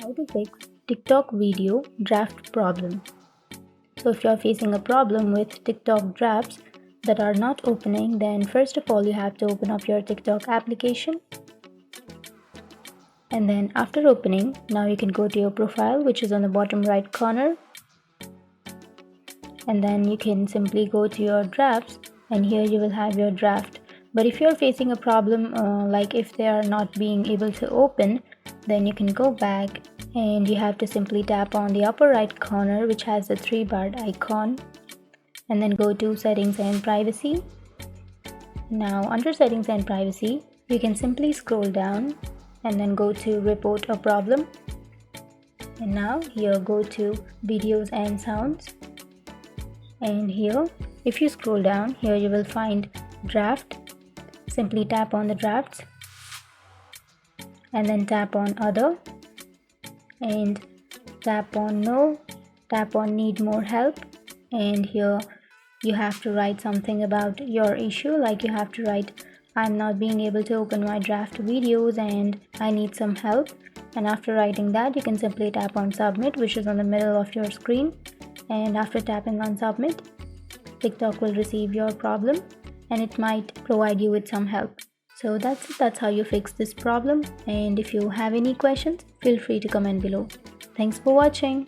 How to fix TikTok video draft problem. So if you're facing a problem with TikTok drafts that are not opening, then first of all you have to open up your TikTok application. And then after opening, now you can go to your profile, which is on the bottom right corner. And then you can simply go to your drafts, and here you will have your draft. But if you're facing a problem like if they are not being able to open, then you can go back and you have to simply tap on the upper right corner, which has the 3-barred icon, and then go to settings and privacy. Now under settings and privacy, you can simply scroll down and then go to report a problem. And now here go to videos and sounds. And here, if you scroll down, here you will find draft. Simply tap on the drafts and then tap on other and tap on no, tap on need more help. And here you have to write something about your issue, like you have to write, I'm not being able to open my draft videos and I need some help. And after writing that, you can simply tap on submit, which is on the middle of your screen. And after tapping on submit, TikTok will receive your problem and it might provide you with some help. So that's it. That's how you fix this problem. And if you have any questions, feel free to comment below. Thanks for watching.